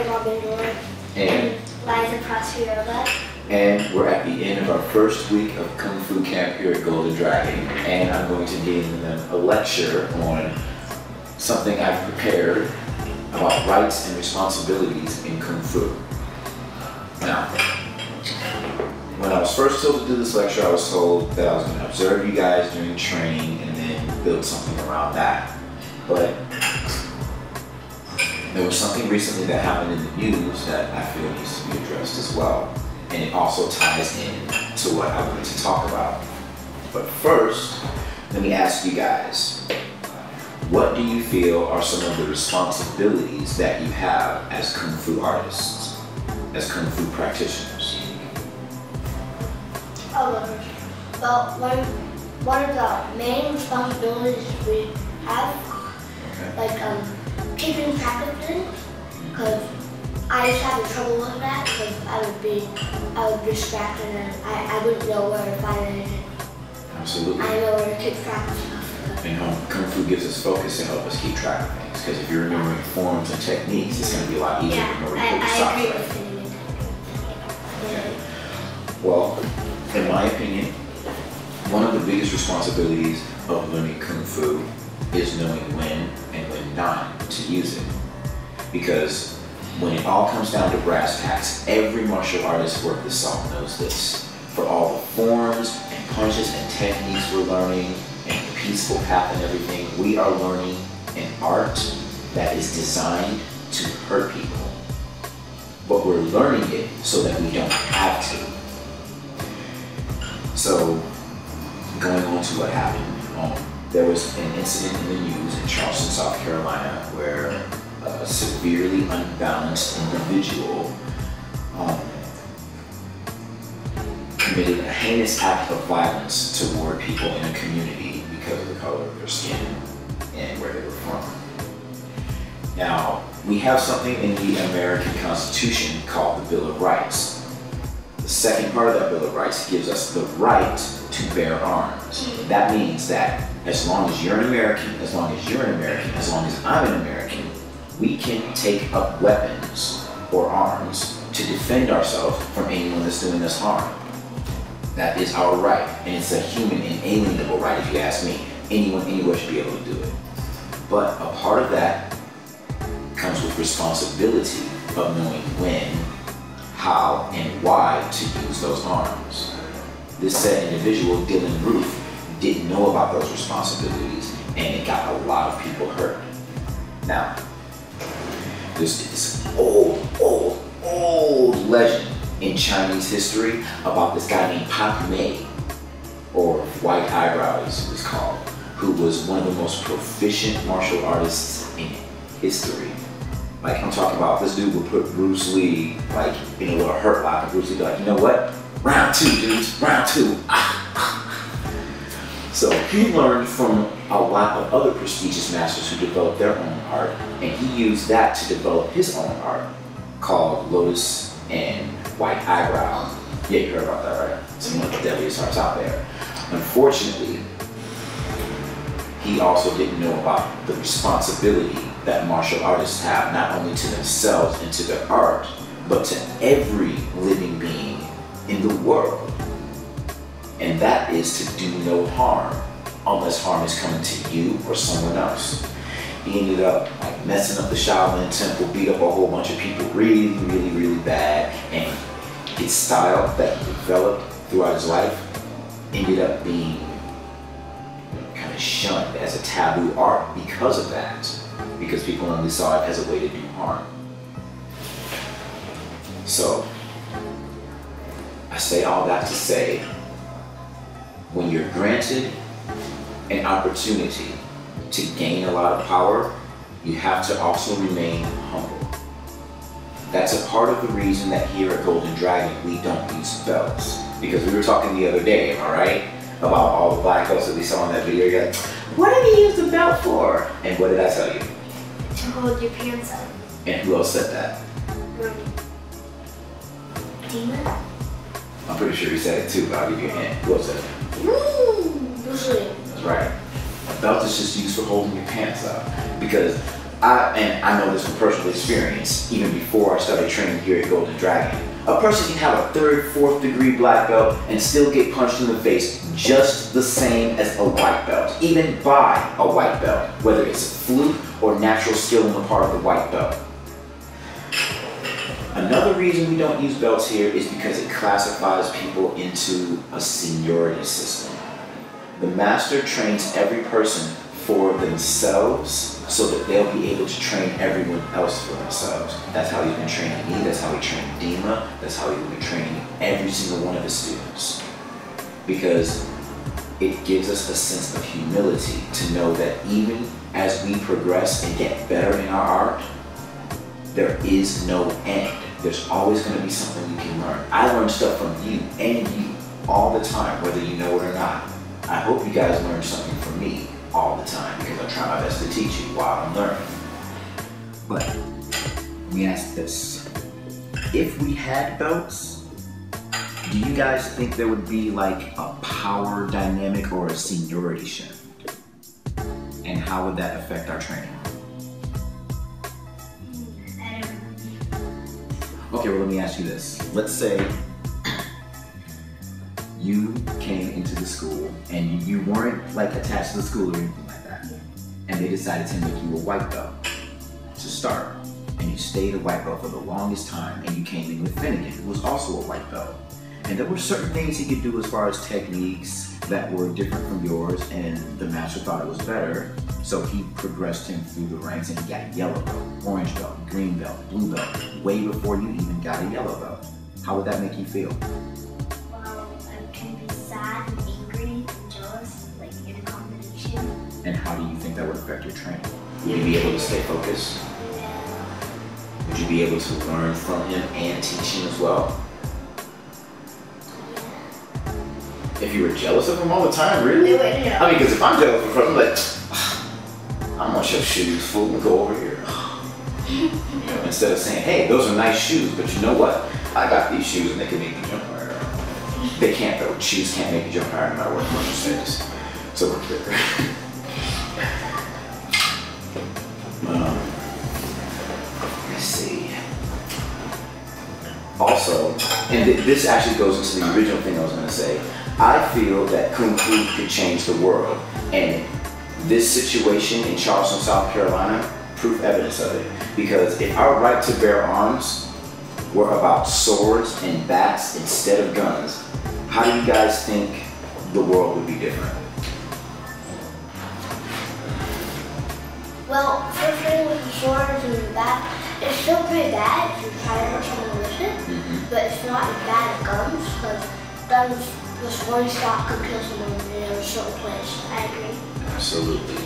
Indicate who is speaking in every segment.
Speaker 1: Bohannon Orr.
Speaker 2: And
Speaker 1: Liza Prosperova.
Speaker 2: And we're at the end of our first week of Kung Fu Camp here at Golden Dragon, and I'm going to give them a lecture on something I've prepared about rights and responsibilities in Kung Fu. Now, when I was first told to do this lecture, I was told that I was going to observe you guys during training and then build something around that. But there was something recently that happened in the news that I feel needs to be addressed as well. And it also ties in to what I wanted to talk about. But first, let me ask you guys, what do you feel are some of the responsibilities that you have as Kung Fu artists, as Kung Fu practitioners?
Speaker 1: Well, one of the main responsibilities we have, keeping track of things, because I just have trouble with that, because I would distract and I wouldn't know where to find anything.
Speaker 2: Absolutely.
Speaker 1: I know where to keep track of stuff.
Speaker 2: And Kung Fu gives us focus to help us keep track of things, because if you're remembering forms and techniques, it's going to be a lot easier to remember where to stop.
Speaker 1: I agree with you.
Speaker 2: Okay. Well, in my opinion, one of the biggest responsibilities of learning Kung Fu is knowing when and when not to use it. Because when it all comes down to brass tacks, every martial artist worth the salt knows this. For all the forms and punches and techniques we're learning and the peaceful path and everything, we are learning an art that is designed to hurt people. But we're learning it so that we don't have to. So, going on to what happened, there was an incident in the news in Charleston, South Carolina, where a severely unbalanced individual committed a heinous act of violence toward people in a community because of the color of their skin and where they were from. Now, we have something in the American Constitution called the Bill of Rights. The second part of that Bill of Rights gives us the right to bear arms. That means that as long as you're an American, as long as you're an American, as long as I'm an American, we can take up weapons or arms to defend ourselves from anyone that's doing us harm. That is our right, and it's a human inalienable right if you ask me. Anyone, anywhere should be able to do it. But a part of that comes with responsibility of knowing when, how, and why to use those arms. This said individual, Dylan Roof, didn't know about those responsibilities, and it got a lot of people hurt. Now, there's this old legend in Chinese history about this guy named Pak Mei, or White Eyebrow as it was called, who was one of the most proficient martial artists in history. Like, I'm talking about, this dude would put Bruce Lee like in a little hurt lock, and Bruce Lee would be like, you know what? Round two, dudes, round two. So he learned from a lot of other prestigious masters who developed their own art, and he used that to develop his own art called Lotus and White Eyebrow. Yeah, you heard about that, right? It's one of the deadliest arts out there. Unfortunately, he also didn't know about the responsibility that martial artists have, not only to themselves and to their art, but to every living being in the world. And that is to do no harm unless harm is coming to you or someone else. He ended up like messing up the Shaolin Temple, beat up a whole bunch of people really bad, and his style that he developed throughout his life ended up being kind of shunned as a taboo art because of that, because people only saw it as a way to do harm. So, I say all that to say, when you're granted an opportunity to gain a lot of power, you have to also remain humble. That's a part of the reason that here at Golden Dragon we don't use belts. Because we were talking the other day, am I right? About all the black belts that we saw in that video. You're like, what did he use the belt for? And what did I tell you?
Speaker 1: To hold your pants up.
Speaker 2: And who else said that?
Speaker 1: Demon?
Speaker 2: I'm pretty sure he said it too, but I'll give you a hint. Who else said it?
Speaker 1: Bruce Lee.
Speaker 2: That's right. A belt is just used for holding your pants up. Because I know this from personal experience, even before I started training here at Golden Dragon. A person can have a 3rd, 4th degree black belt and still get punched in the face just the same as a white belt, even by a white belt, whether it's a fluke or natural skill on the part of the white belt. Another reason we don't use belts here is because it classifies people into a seniority system. The master trains every person for themselves so that they'll be able to train everyone else for themselves. That's how he's been training me, that's how he trained Dima, that's how he's been training every single one of his students. Because it gives us a sense of humility to know that even as we progress and get better in our art, there is no end. There's always going to be something we can learn. I learn stuff from you and you all the time, whether you know it or not. I hope you guys learn something from me all the time because I try my best to teach you while I'm learning. But let me ask this. If we had belts, do you guys think there would be like a power dynamic or a seniority shift? And how would that affect our training? Okay, well let me ask you this. Let's say you came into the school and you weren't like attached to the school or anything like that. And they decided to make you a white belt to start. And you stayed a white belt for the longest time and you came in with Finnegan, who was also a white belt. And there were certain things he could do as far as techniques that were different from yours and the master thought it was better. So he progressed him through the ranks and he got yellow belt, orange belt, green belt, blue belt, way before you even got a yellow belt. How would that make you feel?
Speaker 1: Sad and angry and jealous, like in a competition.
Speaker 2: And how do you think that would affect your training? Would you be able to stay focused?
Speaker 1: Yeah.
Speaker 2: Would you be able to learn from him and teach him as well? Yeah. If you were jealous of him all the time, really?
Speaker 1: Yeah.
Speaker 2: I mean, because if I'm jealous of him, I'm like, I'm gonna your shoes, fool, and go over here. You know, instead of saying, hey, those are nice shoes, but you know what? I got these shoes and they can make me jump higher. They can't though. Shoes can't make you jump higher no matter what commercial says. So we're clear. Let's see. Also, and this actually goes into the original thing I was going to say. I feel that Kung Fu could change the world, and this situation in Charleston, South Carolina, proof evidence of it. Because if our right to bear arms were about swords and bats instead of guns, how do you guys think the world would be different?
Speaker 1: Well, first thing with the swords and the bat, it's still pretty bad if you try to hurt someone with it, but it's not as bad as guns, because guns, just one shot could kill someone in a certain place. I agree.
Speaker 2: Absolutely.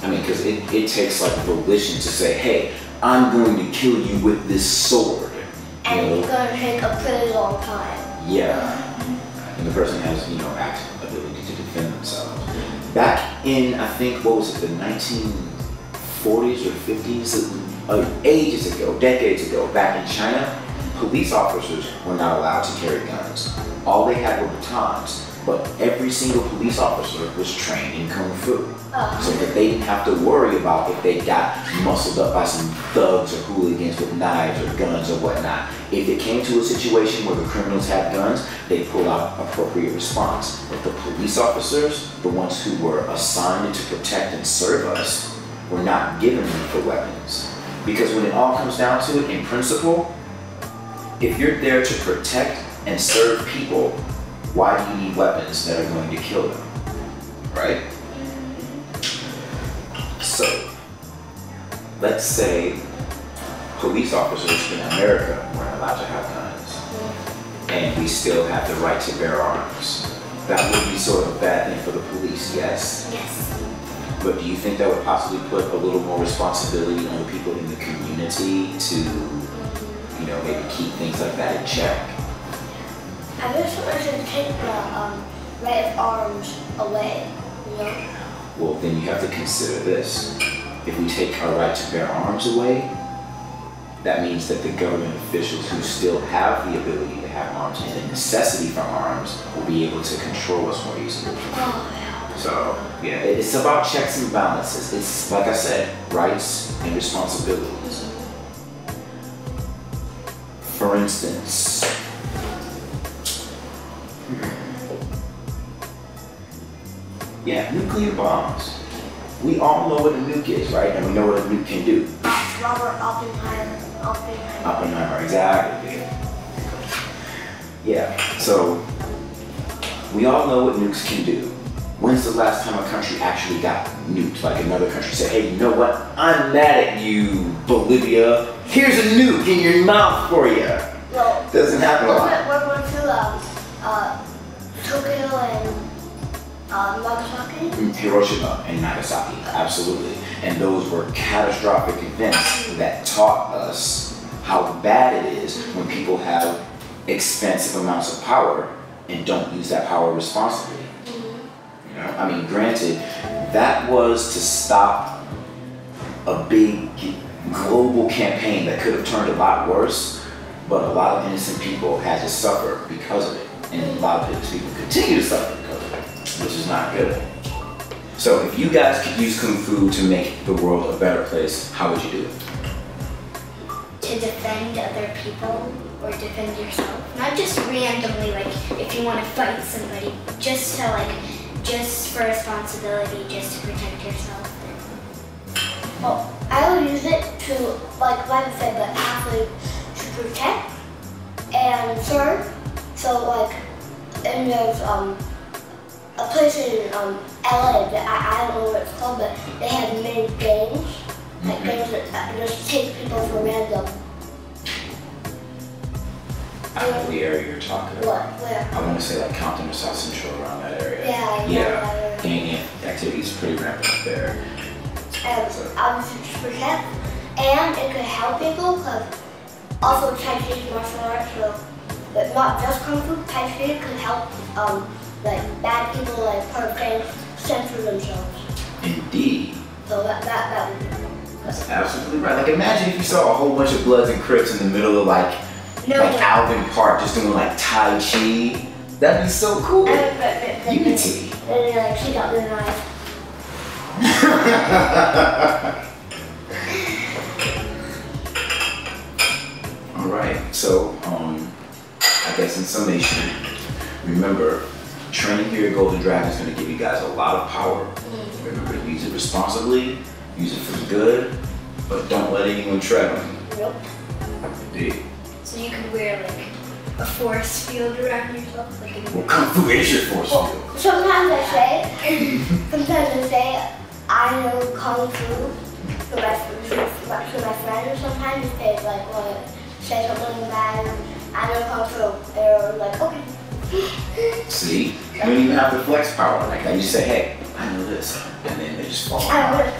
Speaker 2: I mean, because it takes like volition to say, hey, I'm going to kill you with this sword.
Speaker 1: And it's going to take a pretty long time.
Speaker 2: Yeah. And the person has, you know, active ability to defend themselves. Back in, I think, what was it, the 1940s or 50s, ages ago, decades ago, back in China, police officers were not allowed to carry guns. All they had were batons, but every single police officer was trained in Kung Fu. So that they didn't have to worry about if they got muscled up by some thugs or hooligans with knives or guns or whatnot. If it came to a situation where the criminals had guns, they pulled out appropriate response. But the police officers, the ones who were assigned to protect and serve us, were not given lethal weapons. Because when it all comes down to it, in principle, if you're there to protect and serve people, why do you need weapons that are going to kill them, right? So, let's say police officers in America weren't allowed to have guns, and we still have the right to bear arms. That would be sort of a bad thing for the police, yes?
Speaker 1: Yes.
Speaker 2: But do you think that would possibly put a little more responsibility on the people in the community to, you know, maybe keep things like that in check?
Speaker 1: I guess we should take the right of arms away, you know?
Speaker 2: Well, then you have to consider this. If we take our right to bear arms away, that means that the government officials who still have the ability to have arms and the necessity for arms will be able to control us more easily.
Speaker 1: Oh, yeah.
Speaker 2: So yeah, it's about checks and balances. It's like I said, rights and responsibilities. For instance, yeah, nuclear bombs. We all know what a nuke is, right? And we know what a nuke can do.
Speaker 1: Robert Oppenheimer.
Speaker 2: Oppenheimer, exactly. Yeah, so we all know what nukes can do. When's the last time a country actually got nuked? Like another country said, hey, you know what? I'm mad at you, Bolivia. Here's a nuke in your mouth for you.
Speaker 1: Well,
Speaker 2: doesn't happen a lot.
Speaker 1: World War II, Tokyo and Nagasaki?
Speaker 2: Hiroshima and Nagasaki, absolutely. And those were catastrophic events that taught us how bad it is when people have expansive amounts of power and don't use that power responsibly. You know, I mean, granted, that was to stop a big global campaign that could have turned a lot worse, but a lot of innocent people had to suffer because of it. And a lot of innocent people continue to suffer because of it, which is not good. So if you guys could use Kung Fu to make the world a better place, how would you do it?
Speaker 3: To defend other people or defend yourself. Not just randomly, like if you want to fight somebody, just to just for responsibility, just to protect yourself.
Speaker 1: Well, I will use it to, like I said, but actually to protect and serve. So like, and there's a place in LA that I don't know what it's called, but they have many games. Like games that just take people for random.
Speaker 2: I know the area you're talking about.
Speaker 1: What? Where?
Speaker 2: I want to say like Compton or South Central, around that area.
Speaker 1: Yeah, I know that area.
Speaker 2: Gang activity is pretty rampant up there.
Speaker 1: And obviously to protect, and it could help people because also Chinese martial arts, so but not just Kung Fu. Tai Chi could help like bad people like perfect censor themselves.
Speaker 2: Indeed.
Speaker 1: So that would be.
Speaker 2: That's absolutely right. Like imagine if you saw a whole bunch of Bloods and Crips in the middle of like Alvin Park just doing like Tai Chi. That'd be so cool. Unity.
Speaker 1: And they like take out their knife.
Speaker 2: All right. So I guess in summation, remember, training here at Golden Dragon is going to give you guys a lot of power. Remember to use it responsibly, use it for good, but don't let anyone tread on you.
Speaker 1: Nope.
Speaker 2: Indeed.
Speaker 3: So you could wear like a force field around yourself, like
Speaker 2: Well, Kung Fu is your force field.
Speaker 1: Sometimes I say, I know Kung Fu to my friends. Sometimes if they like want to say something bad, I know Kung Fu. They're like, okay.
Speaker 2: See, you don't even have to flex power like that. You say, hey, I know this, and then they just fall apart.